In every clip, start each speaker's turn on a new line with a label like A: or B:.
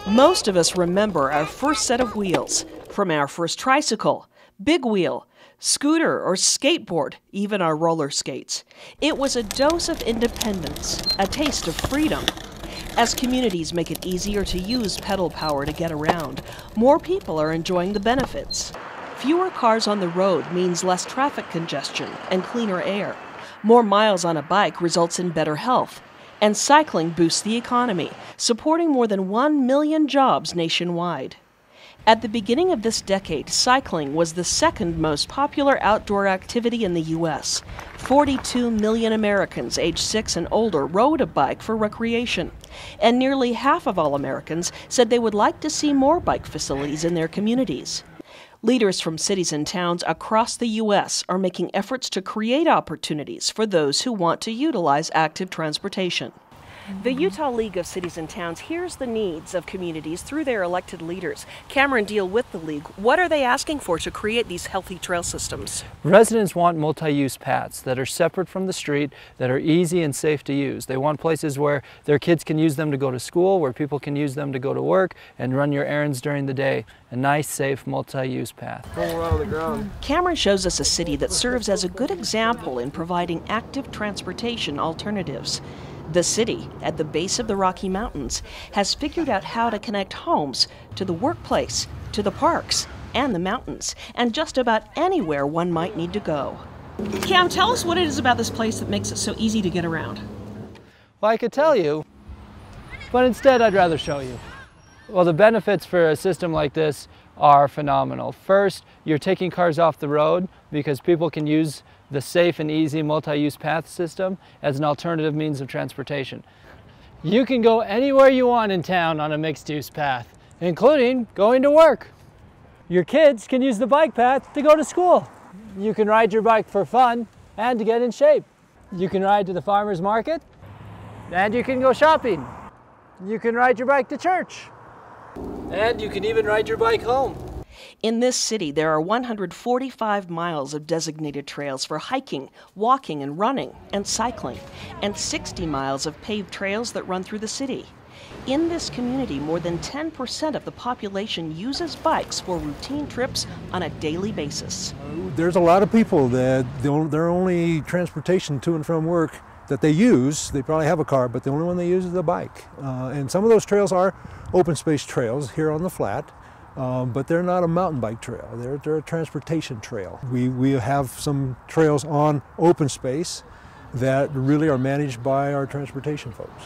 A: Most of us remember our first set of wheels, from our first tricycle, big wheel, scooter or skateboard, even our roller skates. It was a dose of independence, a taste of freedom. As communities make it easier to use pedal power to get around, more people are enjoying the benefits. Fewer cars on the road means less traffic congestion and cleaner air. More miles on a bike results in better health. And cycling boosts the economy, supporting more than 1 million jobs nationwide. At the beginning of this decade, cycling was the second most popular outdoor activity in the U.S. 42 million Americans aged 6 and older rode a bike for recreation. And nearly half of all Americans said they would like to see more bike facilities in their communities. Leaders from cities and towns across the U.S. are making efforts to create opportunities for those who want to utilize active transportation. The Utah League of Cities and Towns hears the needs of communities through their elected leaders. Cameron Deal with the League. What are they asking for to create these healthy trail systems?
B: Residents want multi-use paths that are separate from the street, that are easy and safe to use. They want places where their kids can use them to go to school, where people can use them to go to work and run your errands during the day. A nice, safe, multi-use path.
A: Cameron shows us a city that serves as a good example in providing active transportation alternatives. The city, at the base of the Rocky Mountains, has figured out how to connect homes to the workplace, to the parks, and the mountains, and just about anywhere one might need to go. Cam, tell us what it is about this place that makes it so easy to get around.
B: Well, I could tell you, but instead I'd rather show you. Well, the benefits for a system like this are phenomenal. First, you're taking cars off the road because people can use the safe and easy multi-use path system as an alternative means of transportation. You can go anywhere you want in town on a mixed-use path, including going to work. Your kids can use the bike path to go to school. You can ride your bike for fun and to get in shape. You can ride to the farmer's market, and you can go shopping. You can ride your bike to church, and you can even ride your bike home.
A: In this city, there are 145 miles of designated trails for hiking, walking and running, and cycling, and 60 miles of paved trails that run through the city. In this community, more than 10% of the population uses bikes for routine trips on a daily basis.
C: There's a lot of people that their only transportation to and from work that they use, they probably have a car, but the only one they use is a bike. And some of those trails are open space trails here on the flat. But they're not a mountain bike trail, they're a transportation trail. We have some trails on open space that really are managed by our transportation folks.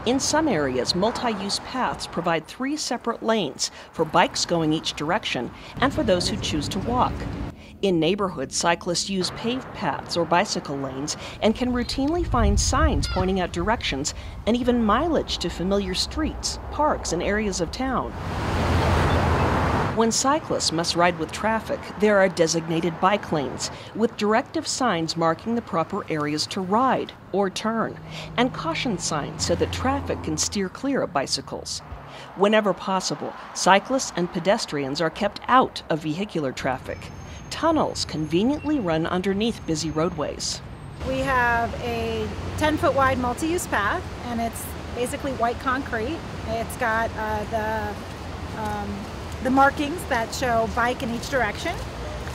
A: In some areas, multi-use paths provide 3 separate lanes for bikes going each direction and for those who choose to walk. In neighborhoods, cyclists use paved paths or bicycle lanes and can routinely find signs pointing out directions and even mileage to familiar streets, parks, and areas of town. When cyclists must ride with traffic, there are designated bike lanes with directive signs marking the proper areas to ride or turn, and caution signs so that traffic can steer clear of bicycles. Whenever possible, cyclists and pedestrians are kept out of vehicular traffic. Tunnels conveniently run underneath busy roadways.
D: We have a 10-foot wide multi-use path, and it's basically white concrete. It's got the markings that show bike in each direction.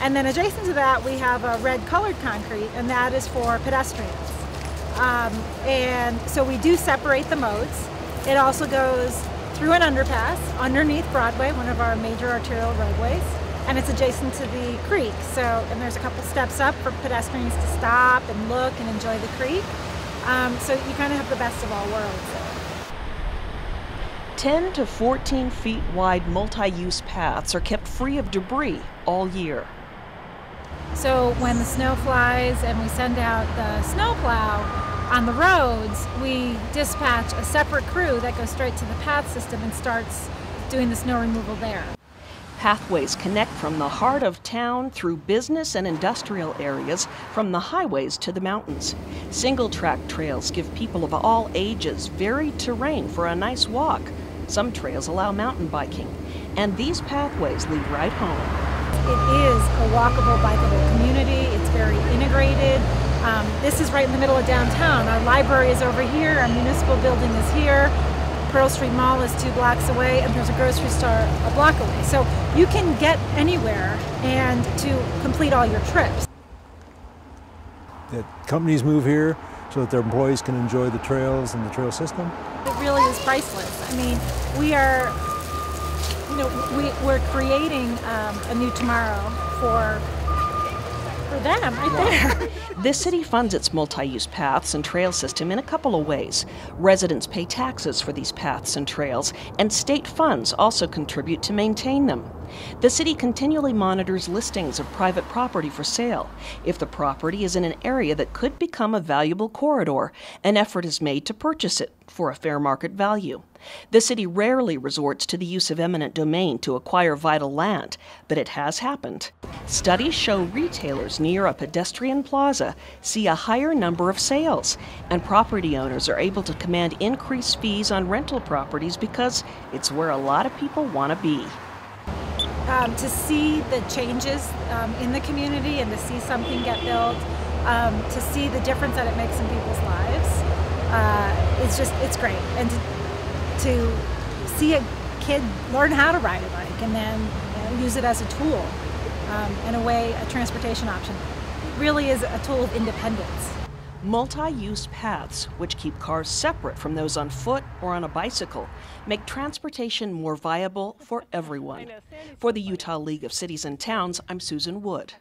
D: And then adjacent to that, we have a red colored concrete, and that is for pedestrians. And so we do separate the modes. It also goes through an underpass underneath Broadway, one of our major arterial roadways, and it's adjacent to the creek. And there's a couple steps up for pedestrians to stop and look and enjoy the creek. So you kind of have the best of all worlds.
A: 10 to 14 feet wide multi-use paths are kept free of debris all year.
D: So when the snow flies and we send out the snowplow on the roads, we dispatch a separate crew that goes straight to the path system and starts doing the snow removal there.
A: Pathways connect from the heart of town through business and industrial areas, from the highways to the mountains. Single-track trails give people of all ages varied terrain for a nice walk. Some trails allow mountain biking, and these pathways lead right home.
D: It is a walkable, bikeable community. It's very integrated. This is right in the middle of downtown. Our library is over here, our municipal building is here. Pearl Street Mall is 2 blocks away, and there's a grocery store a block away. So you can get anywhere and to complete all your trips.
C: That companies move here so that their employees can enjoy the trails and the trail system.
D: It really is priceless. I mean, we're creating a new tomorrow for them right there.
A: This city funds its multi-use paths and trail system in a couple of ways. Residents pay taxes for these paths and trails, and state funds also contribute to maintain them. The city continually monitors listings of private property for sale. If the property is in an area that could become a valuable corridor, an effort is made to purchase it for a fair market value. The city rarely resorts to the use of eminent domain to acquire vital land, but it has happened. Studies show retailers near a pedestrian plaza see a higher number of sales, and property owners are able to command increased fees on rental properties because it's where a lot of people want to be.
D: To see the changes in the community and to see something get built, to see the difference that it makes in people's lives, it's great. And to see a kid learn how to ride a bike and then use it as a tool, in a way, a transportation option, really is a tool of independence.
A: Multi-use paths, which keep cars separate from those on foot or on a bicycle, make transportation more viable for everyone. For the Utah League of Cities and Towns, I'm Susan Wood.